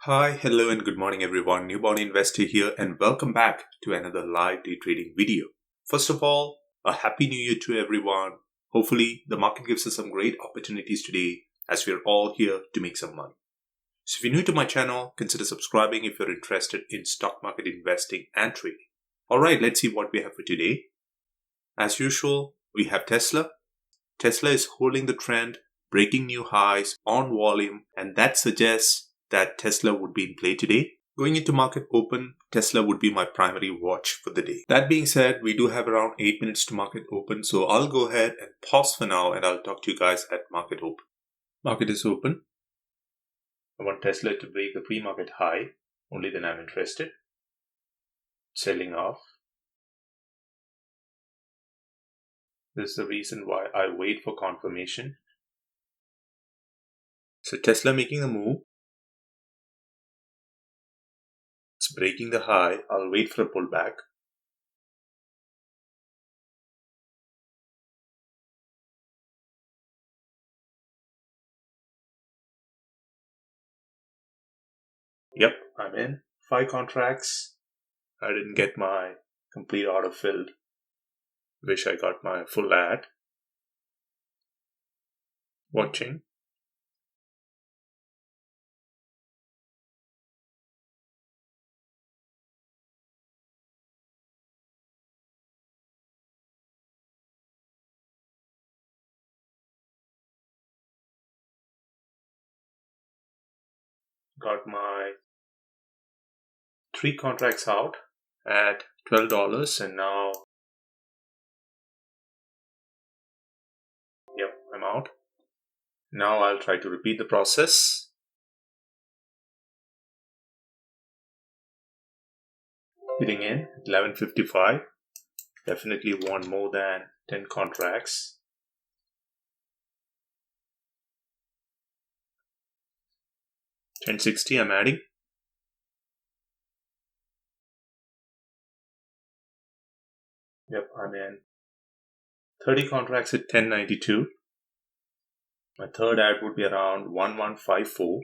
Hi, hello, and good morning, everyone. Newborn Investor here, and welcome back to another live day trading video. First of all, a happy new year to everyone. Hopefully, the market gives us some great opportunities today as we're all here to make some money. So, if you're new to my channel, consider subscribing if you're interested in stock market investing and trading. All right, let's see what we have for today. As usual, we have Tesla. Tesla is holding the trend, breaking new highs on volume, and that suggests that Tesla would be in play today. Going into market open, Tesla would be my primary watch for the day. That being said, we do have around 8 minutes to market open, so I'll go ahead and pause for now and I'll talk to you guys at market open. Market is open. I want Tesla to break the pre-market high, only then I'm interested. Selling off. This is the reason why I wait for confirmation. So Tesla making a move. It's breaking the high. I'll wait for a pullback. Yep, I'm in. 5 contracts. I didn't get my complete order filled. Wish I got my full ad. Watching. Got my 3 contracts out at $12, and now, yep, I'm out. Now I'll try to repeat the process. Hitting in 11:55. Definitely want more than 10 contracts. $10.60 I'm adding. Yep, I'm in. 30 contracts at $10.92. My third ad would be around 1154.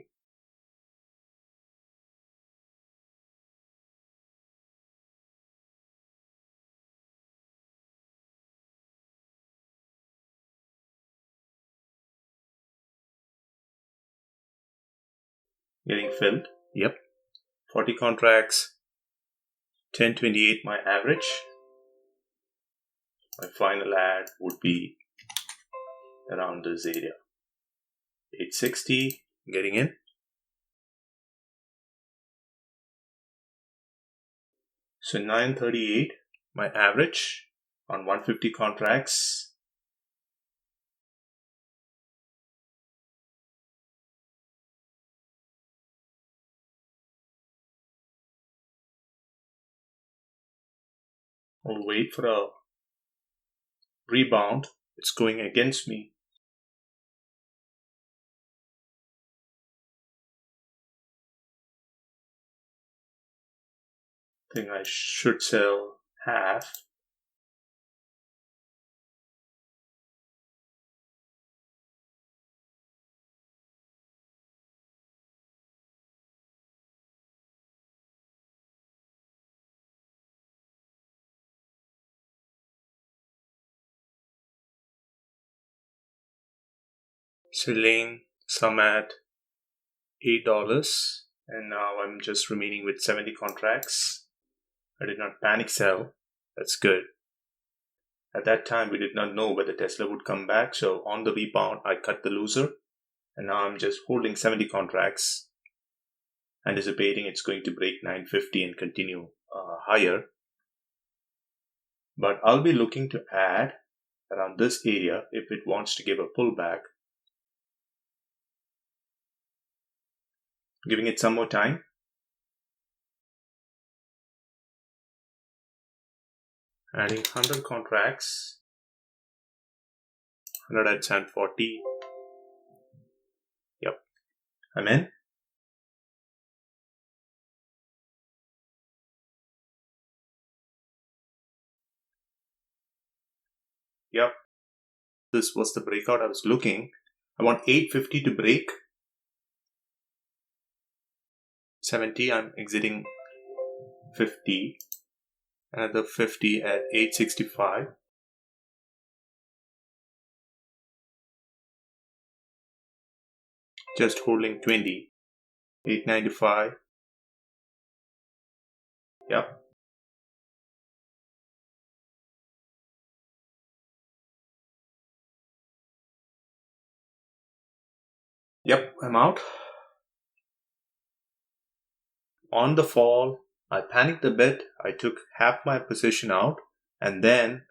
Getting filled. Yep. 40 contracts. 1028 my average. My final ad would be around this area. 860 getting in. So 938 my average on 150 contracts. I'll wait for a rebound. It's going against me. I think I should sell half. Selling some at $8, and now I'm just remaining with 70 contracts. I did not panic sell. That's good. At that time, we did not know whether Tesla would come back, so on the rebound, I cut the loser, and now I'm just holding 70 contracts, anticipating it's going to break 950 and continue higher. But I'll be looking to add around this area if it wants to give a pullback. Giving it some more time. Adding 100 contracts. 100 at 740. Yep. I'm in. Yep. This was the breakout I was looking. I want 850 to break. 70, I'm exiting 50, another 50 at 865, just holding 20, 895, yep. Yep, I'm out. On the fall, I panicked a bit. I took half my position out and then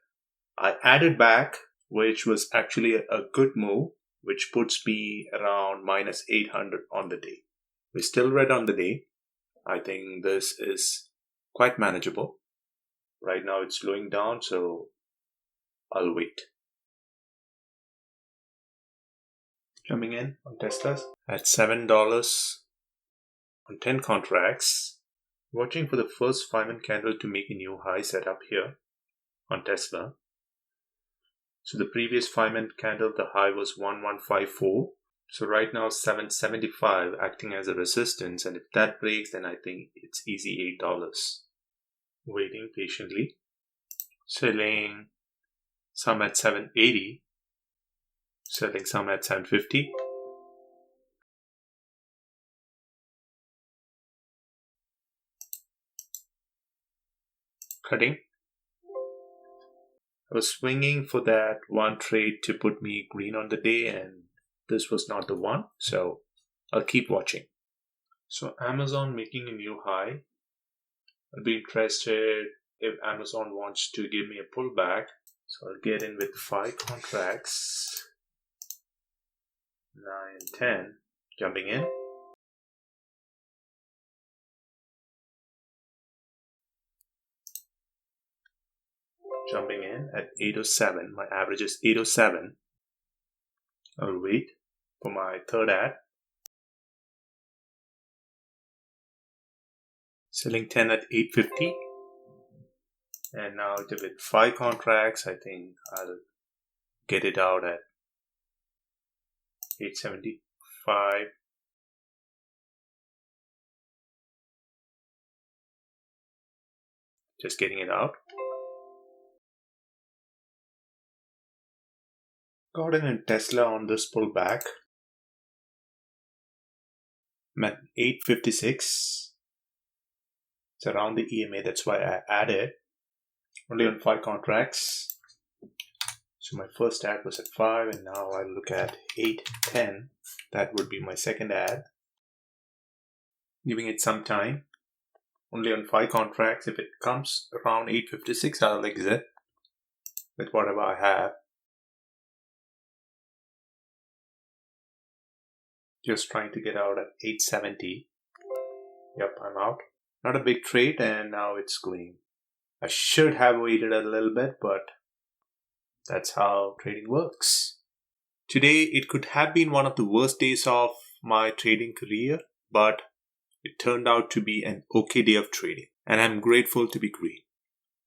I added back, which was actually a good move, which puts me around minus 800 on the day. We're still red on the day. I think this is quite manageable. Right now it's slowing down, so I'll wait. Jumping in on Teslas at $7 on 10 contracts. Watching for the first 5-minute candle to make a new high set up here on Tesla. So the previous 5-minute candle, the high was 1154. So right now 775 acting as a resistance, and if that breaks, then I think it's easy $8. Waiting patiently. Selling some at 780. Selling some at 750. Cutting. I was swinging for that one trade to put me green on the day, and this was not the one, so I'll keep watching. So Amazon making a new high. I'll be interested if Amazon wants to give me a pullback. So I'll get in with 5 contracts. 9, 10. Jumping in. Jumping in at 807. My average is 807. I'll wait for my third ad. Selling 10 at 850. And now with 5 contracts, I think I'll get it out at 875. Just getting it out. Got in a Tesla on this pullback. I'm at 856. It's around the EMA, that's why I added. Only on 5 contracts. So my first ad was at 5, and now I look at 8, 10. That would be my second ad. Giving it some time. Only on 5 contracts. If it comes around 856, I'll exit with whatever I have. Just trying to get out at 870. Yep, I'm out. Not a big trade, and now it's going. I should have waited a little bit, but that's how trading works. Today, it could have been one of the worst days of my trading career, but it turned out to be an okay day of trading, and I'm grateful to be green.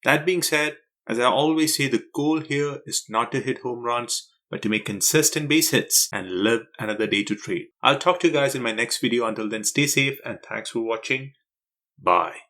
That being said, as I always say, the goal here is not to hit home runs, but to make consistent base hits and live another day to trade. I'll talk to you guys in my next video. Until then, stay safe and thanks for watching. Bye.